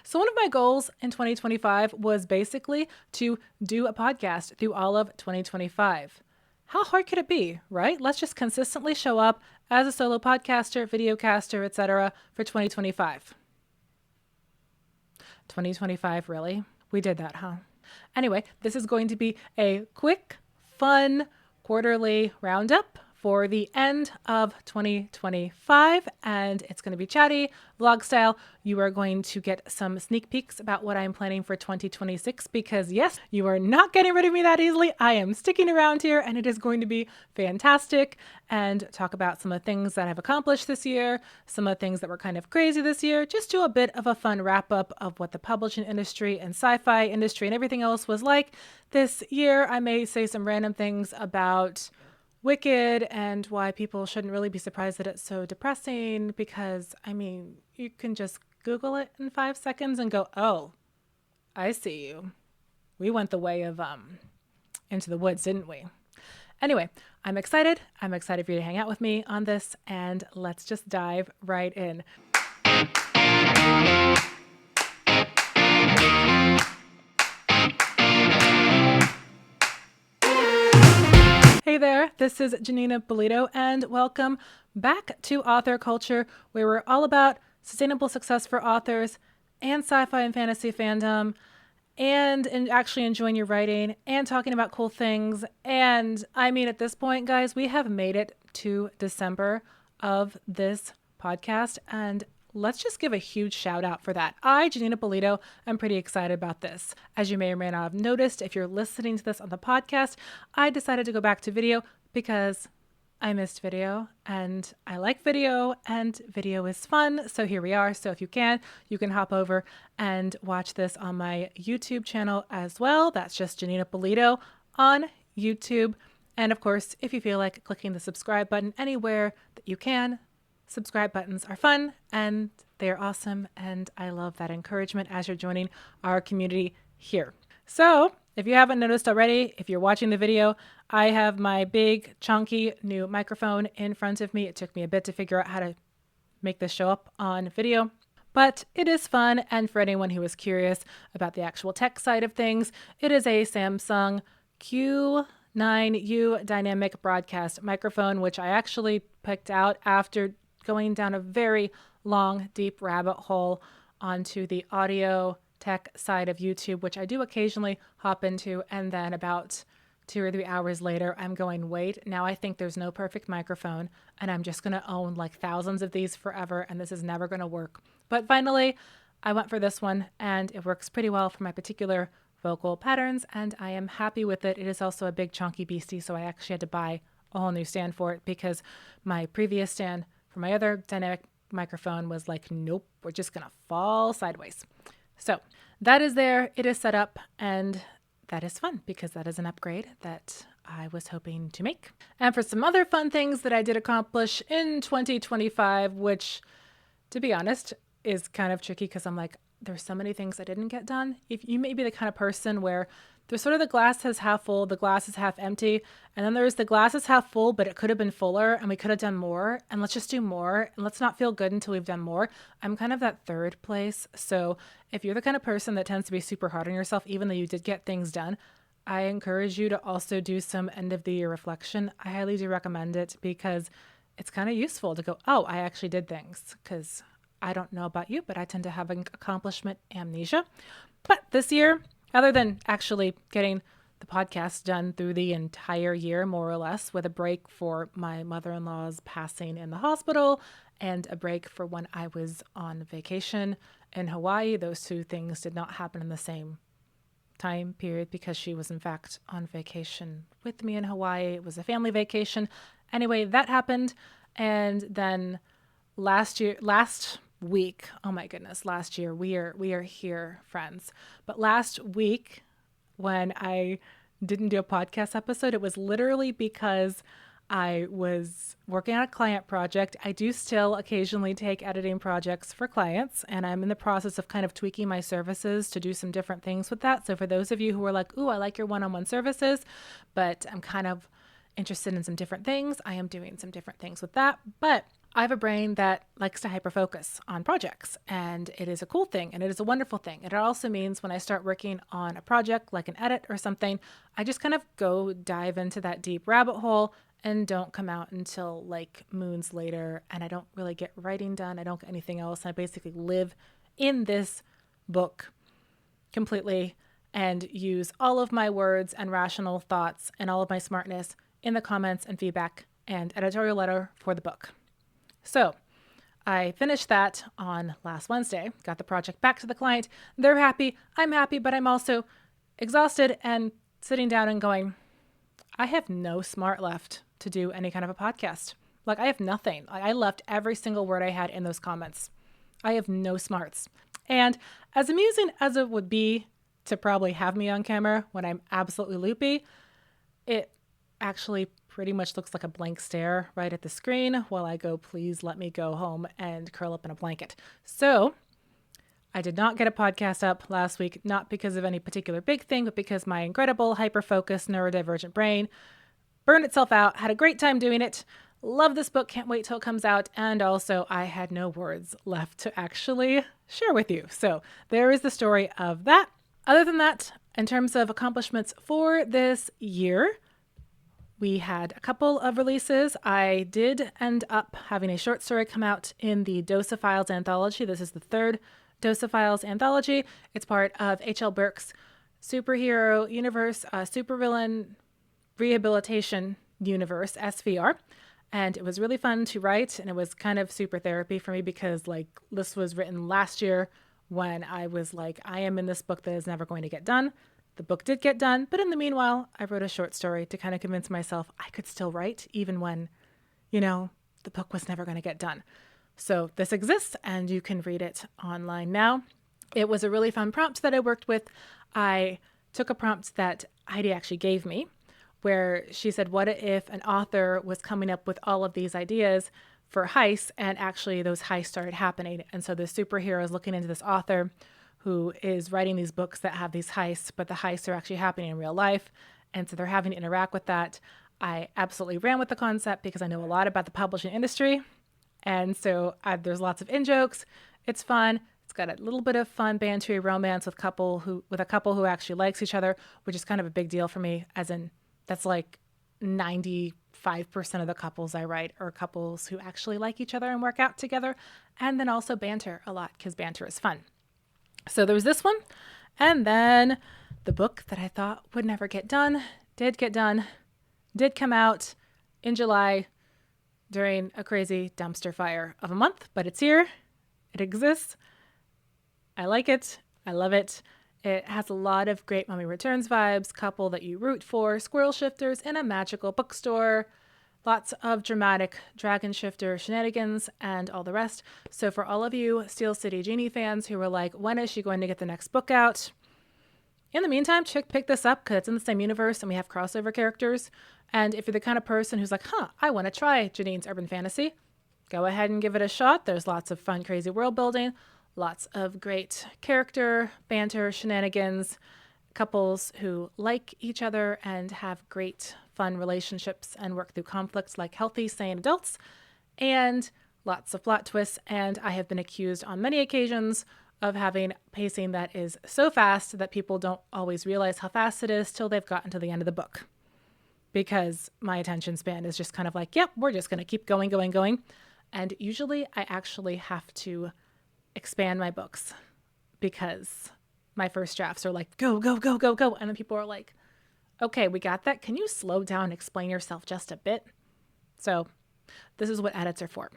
So one of my goals in 2025 was basically to do a podcast through all of 2025. How hard could it be, right? Let's just consistently show up as a solo podcaster, videocaster, etc. for 2025. 2025, really? We did that, huh? Anyway, this is going to be a quick, fun quarterly roundup for the end of 2025, and it's going to be chatty, vlog style. You are going to get some sneak peeks about what I'm planning for 2026 because yes, you are not getting rid of me that easily. I am sticking around here and it is going to be fantastic, and talk about some of the things that I've accomplished this year, some of the things that were kind of crazy this year, just do a bit of a fun wrap up of what the publishing industry and sci-fi industry and everything else was like this year. I may say some random things about Wicked and why people shouldn't really be surprised that it's so depressing because, I mean, you can just Google it in 5 seconds and go, oh, I see you. We went the way of Into the Woods, didn't we? Anyway, I'm excited. I'm excited for you to hang out with me on this, and let's just dive right in. Hey there, this is Janeen Ippolito, and welcome back to Author Culture, where we're all about sustainable success for authors and sci-fi and fantasy fandom, and actually enjoying your writing and talking about cool things. And I mean, at this point, guys, we have made it to December of this podcast, and let's just give a huge shout out for that. I, Janeen Ippolito, am pretty excited about this. As you may or may not have noticed, if you're listening to this on the podcast, I decided to go back to video because I missed video and I like video and video is fun. So here we are. So if you can hop over and watch this on my YouTube channel as well. That's just Janeen Ippolito on YouTube. And of course, if you feel like clicking the subscribe button anywhere that you can, subscribe buttons are fun and they're awesome. And I love that encouragement as you're joining our community here. So if you haven't noticed already, if you're watching the video, I have my big chunky new microphone in front of me. It took me a bit to figure out how to make this show up on video, but it is fun. And for anyone who is curious about the actual tech side of things, it is a Samsung Q9U dynamic broadcast microphone, which I actually picked out after going down a very long, deep rabbit hole onto the audio tech side of YouTube, which I do occasionally hop into. And then about 2 or 3 hours later, I'm going, wait, now I think there's no perfect microphone and I'm just going to own like thousands of these forever. And this is never going to work. But finally, I went for this one and it works pretty well for my particular vocal patterns. And I am happy with it. It is also a big chunky beastie. So I actually had to buy a whole new stand for it because my previous stand for my other dynamic microphone was like, nope, we're just going to fall sideways. So that is there. It is set up and that is fun because that is an upgrade that I was hoping to make. And for some other fun things that I did accomplish in 2025, which to be honest is kind of tricky because I'm like, there's so many things I didn't get done. If you may be the kind of person where there's sort of the glass is half full, the glass is half empty. And then there's the glass is half full, but it could have been fuller and we could have done more. And let's just do more and let's not feel good until we've done more. I'm kind of that third place. So if you're the kind of person that tends to be super hard on yourself, even though you did get things done, I encourage you to also do some end of the year reflection. I highly do recommend it because it's kind of useful to go, oh, I actually did things. Because I don't know about you, but I tend to have an accomplishment amnesia. But this year, other than actually getting the podcast done through the entire year, more or less, with a break for my mother-in-law's passing in the hospital and a break for when I was on vacation in Hawaii, those two things did not happen in the same time period because she was in fact on vacation with me in Hawaii. It was a family vacation. Anyway, that happened. And then last week, oh my goodness, last year, we are here, friends. But last week when I didn't do a podcast episode, it was literally because I was working on a client project. I do still occasionally take editing projects for clients, and I'm in the process of kind of tweaking my services to do some different things with that. So for those of you who are like, ooh, I like your one-on-one services, but I'm kind of interested in some different things, I am doing some different things with that. But I have a brain that likes to hyperfocus on projects, and it is a cool thing and it is a wonderful thing. And it also means when I start working on a project like an edit or something, I just kind of go dive into that deep rabbit hole and don't come out until like moons later. And I don't really get writing done. I don't get anything else. I basically live in this book completely and use all of my words and rational thoughts and all of my smartness in the comments and feedback and editorial letter for the book. So I finished that on last Wednesday, got the project back to the client. They're happy, I'm happy, but I'm also exhausted and sitting down and going, I have no smart left to do any kind of a podcast. Like I have nothing. I left every single word I had in those comments. I have no smarts. And as amusing as it would be to probably have me on camera when I'm absolutely loopy, it actually pretty much looks like a blank stare right at the screen while I go, please let me go home and curl up in a blanket. So I did not get a podcast up last week, not because of any particular big thing, but because my incredible hyper-focused neurodivergent brain burned itself out, had a great time doing it. Love this book, can't wait till it comes out. And also I had no words left to actually share with you. So there is the story of that. Other than that, in terms of accomplishments for this year, we had a couple of releases. I did end up having a short story come out in the Dosophiles anthology. This is the third Dosophiles anthology. It's part of H.L. Burke's superhero universe, supervillain rehabilitation universe, SVR. And it was really fun to write. And it was kind of super therapy for me because like this was written last year when I was like, I am in this book that is never going to get done. The book did get done, but in the meanwhile, I wrote a short story to kind of convince myself I could still write even when, the book was never going to get done. So this exists and you can read it online now. It was a really fun prompt that I worked with. I took a prompt that Heidi actually gave me where she said, what if an author was coming up with all of these ideas for heists and actually those heists started happening? And so the superhero is looking into this author who is writing these books that have these heists, but the heists are actually happening in real life. And so they're having to interact with that. I absolutely ran with the concept because I know a lot about the publishing industry. And so there's lots of in-jokes. It's fun. It's got a little bit of fun bantery romance with a couple who actually likes each other, which is kind of a big deal for me, as in that's like 95% of the couples I write are couples who actually like each other and work out together. And then also banter a lot because banter is fun. So there was this one. And then the book that I thought would never get done, did get done, did come out in July during a crazy dumpster fire of a month, but it's here. It exists. I like it. I love it. It has a lot of great Mummy Returns vibes, couple that you root for, squirrel shifters in a magical bookstore, lots of dramatic dragon shifter shenanigans and all the rest. So for all of you Steel City Genie fans who were like, when is she going to get the next book out? In the meantime, pick this up because it's in the same universe and we have crossover characters. And if you're the kind of person who's like, I want to try Janeen's urban fantasy, go ahead and give it a shot. There's lots of fun, crazy world building, lots of great character, banter, shenanigans, couples who like each other and have great fun relationships and work through conflicts like healthy, sane adults, and lots of plot twists. And I have been accused on many occasions of having pacing that is so fast that people don't always realize how fast it is till they've gotten to the end of the book. Because my attention span is just kind of like, yep, we're just going to keep going. And usually I actually have to expand my books because my first drafts are like, go. And then people are like, okay, we got that. Can you slow down and explain yourself just a bit? So this is what edits are for.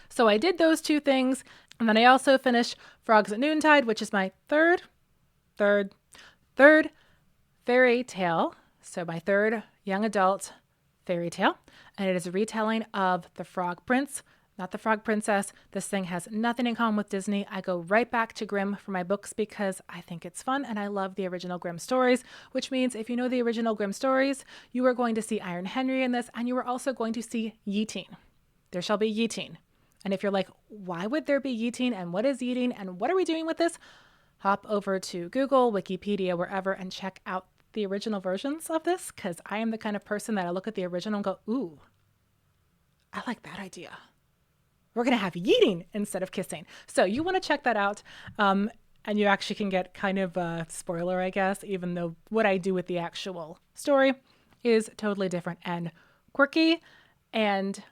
So I did those two things. And then I also finished Frogs at Noontide, which is my third fairy tale. So my third young adult fairy tale. And it is a retelling of The Frog Prince, not The Frog Princess. This thing has nothing in common with Disney. I go right back to Grimm for my books because I think it's fun and I love the original Grimm stories, which means if you know the original Grimm stories, you are going to see Iron Henry in this, and you are also going to see yeeting. There shall be yeeting. And if you're like, why would there be yeeting and what is yeeting and what are we doing with this? Hop over to Google, Wikipedia, wherever, and check out the original versions of this, because I am the kind of person that I look at the original and go, ooh, I like that idea. We're going to have yeeting instead of kissing. So you want to check that out. And you actually can get kind of a spoiler, I guess, even though what I do with the actual story is totally different and quirky. And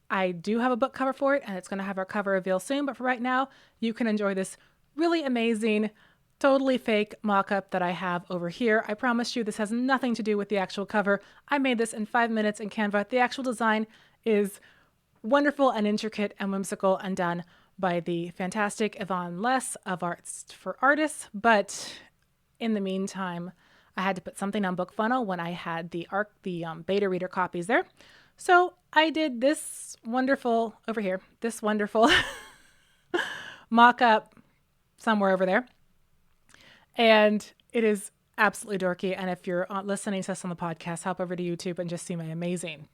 I do have a book cover for it, and it's going to have our cover reveal soon. But for right now, you can enjoy this really amazing, totally fake mock-up that I have over here. I promise you this has nothing to do with the actual cover. I made this in 5 minutes in Canva. The actual design is wonderful and intricate and whimsical and done by the fantastic Yvonne Less of Arts for Artists. But in the meantime, I had to put something on BookFunnel when I had the beta reader copies there. So I did this wonderful mock-up somewhere over there. And it is absolutely dorky. And if you're listening to this on the podcast, hop over to YouTube and just see my amazing,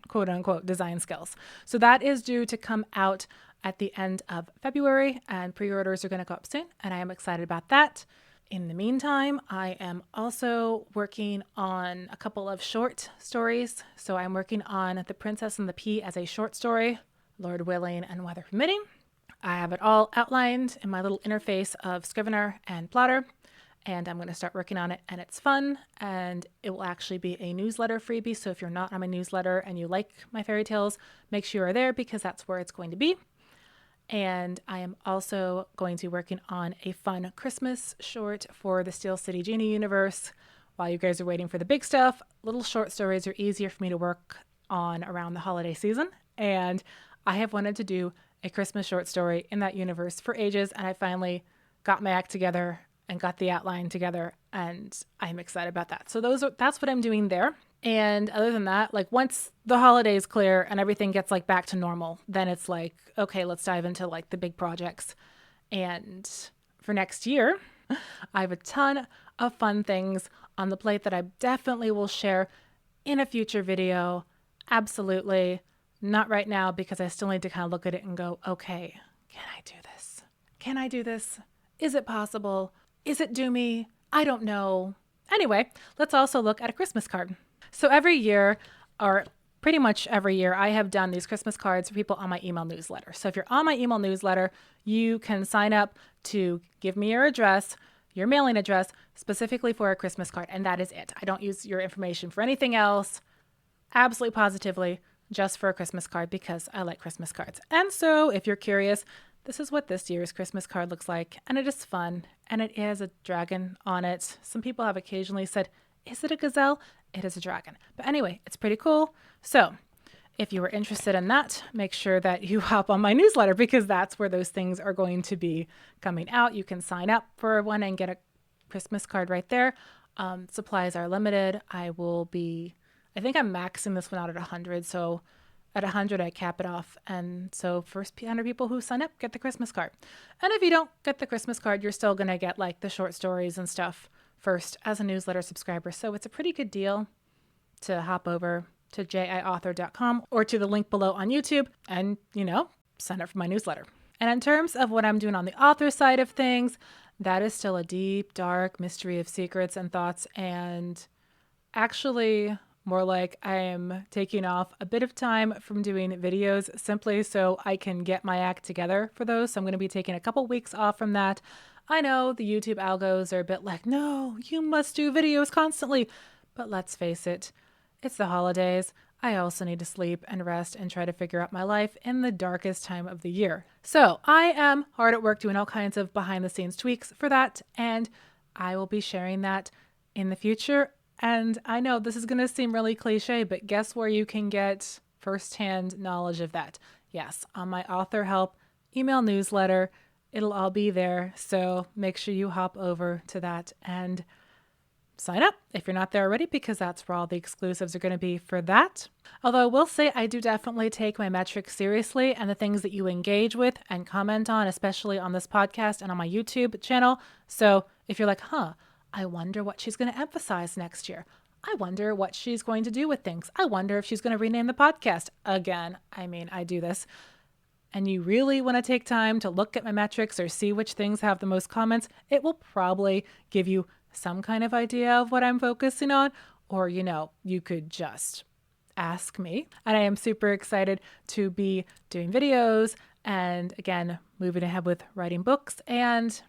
quote unquote, design skills. So that is due to come out at the end of February, and pre-orders are going to go up soon. And I am excited about that. In the meantime, I am also working on a couple of short stories. So I'm working on The Princess and the Pea as a short story, Lord willing and weather permitting. I have it all outlined in my little interface of Scrivener and Plotter, and I'm going to start working on it, and it's fun, and it will actually be a newsletter freebie. So if you're not on my newsletter and you like my fairy tales, make sure you're there because that's where it's going to be. And I am also going to be working on a fun Christmas short for the Steel City Genie universe. While you guys are waiting for the big stuff, little short stories are easier for me to work on around the holiday season. And I have wanted to do a Christmas short story in that universe for ages, and I finally got my act together and got the outline together, and I'm excited about that. So that's what I'm doing there. And other than that, like once the holidays clear and everything gets like back to normal, then it's like, okay, let's dive into like the big projects. And for next year, I have a ton of fun things on the plate that I definitely will share in a future video. Absolutely. Not right now, because I still need to kind of look at it and go, okay, can I do this? Can I do this? Is it possible? Is it doomy? I don't know. Anyway, let's also look at a Christmas card. So every year, or pretty much every year, I have done these Christmas cards for people on my email newsletter. So if you're on my email newsletter, you can sign up to give me your address, your mailing address, specifically for a Christmas card. And that is it. I don't use your information for anything else. Absolutely positively, just for a Christmas card, because I like Christmas cards. And so if you're curious, this is what this year's Christmas card looks like. And it is fun. And it has a dragon on it. Some people have occasionally said, is it a gazelle? It is a dragon. But anyway, it's pretty cool. So if you were interested in that, make sure that you hop on my newsletter, because that's where those things are going to be coming out. You can sign up for one and get a Christmas card right there. Supplies are limited. I think I'm maxing this one out at 100. So at 100, I cap it off. And so first 100 people who sign up get the Christmas card. And if you don't get the Christmas card, you're still going to get like the short stories and stuff first as a newsletter subscriber. So it's a pretty good deal to hop over to jiauthor.com or to the link below on YouTube and, sign up for my newsletter. And in terms of what I'm doing on the author side of things, that is still a deep, dark mystery of secrets and thoughts, and actually more like I am taking off a bit of time from doing videos simply so I can get my act together for those. So I'm going to be taking a couple weeks off from that. I know the YouTube algos are a bit like, no, you must do videos constantly. But let's face it, it's the holidays. I also need to sleep and rest and try to figure out my life in the darkest time of the year. So I am hard at work doing all kinds of behind the scenes tweaks for that. And I will be sharing that in the future. And I know this is going to seem really cliche, but guess where you can get firsthand knowledge of that? Yes, on my Author Help email newsletter. It'll all be there. So make sure you hop over to that and sign up if you're not there already, because that's where all the exclusives are going to be for that. Although I will say I do definitely take my metrics seriously, and the things that you engage with and comment on, especially on this podcast and on my YouTube channel. So if you're like, I wonder what she's going to emphasize next year. I wonder what she's going to do with things. I wonder if she's going to rename the podcast again. I do this. And you really want to take time to look at my metrics or see which things have the most comments, it will probably give you some kind of idea of what I'm focusing on. Or, you could just ask me. And I am super excited to be doing videos and, again, moving ahead with writing books. And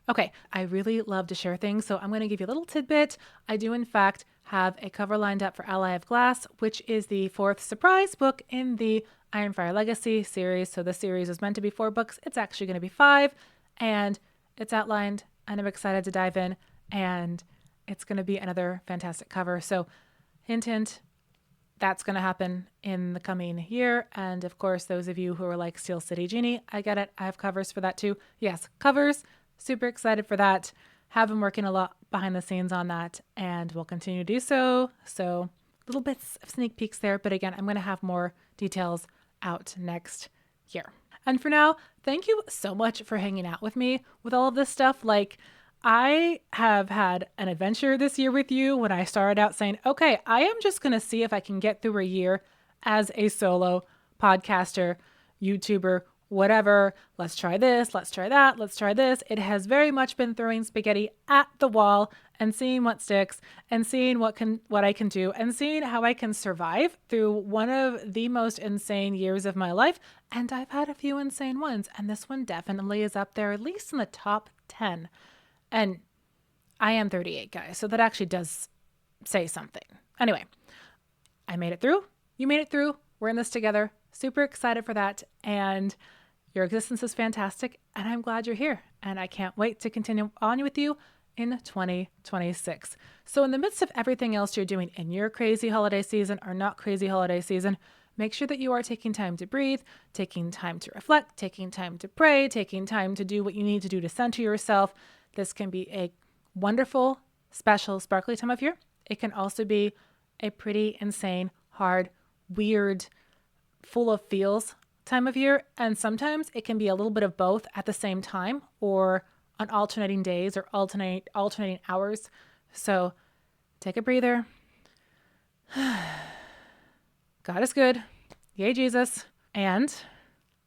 okay, I really love to share things, so I'm going to give you a little tidbit. I do, in fact, have a cover lined up for Ally of Glass, which is the 4th surprise book in the Ironfire Legacy series. So the series is meant to be 4 books. It's actually going to be 5, and it's outlined, and I'm excited to dive in, and it's going to be another fantastic cover. So hint, hint, that's going to happen in the coming year. And of course, those of you who are like Steel City Genie, I get it. I have covers for that too. Yes, covers. Super excited for that. Have been working a lot behind the scenes on that, and will continue to do so. So little bits of sneak peeks there. But again, I'm going to have more details out next year. And for now, thank you so much for hanging out with me with all of this stuff. Like, I have had an adventure this year with you when I started out saying, okay, I am just going to see if I can get through a year as a solo podcaster, YouTuber, whatever. Let's try this. Let's try that. Let's try this. It has very much been throwing spaghetti at the wall and seeing what sticks and seeing what I can do and seeing how I can survive through one of the most insane years of my life. And I've had a few insane ones, and this one definitely is up there, at least in the top 10. And I am 38, guys, so that actually does say something. Anyway, I made it through. You made it through. We're in this together. Super excited for that. And your existence is fantastic, and I'm glad you're here. And I can't wait to continue on with you in 2026. So in the midst of everything else you're doing in your crazy holiday season or not crazy holiday season, make sure that you are taking time to breathe, taking time to reflect, taking time to pray, taking time to do what you need to do to center yourself. This can be a wonderful, special, sparkly time of year. It can also be a pretty insane, hard, weird, full of feels time of year. And sometimes it can be a little bit of both at the same time, or on alternating days or alternating hours. So take a breather. God is good. Yay, Jesus. And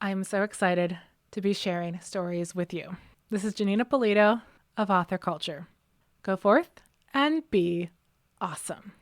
I'm so excited to be sharing stories with you. This is Janeen Ippolito of Author Culture. Go forth and be awesome.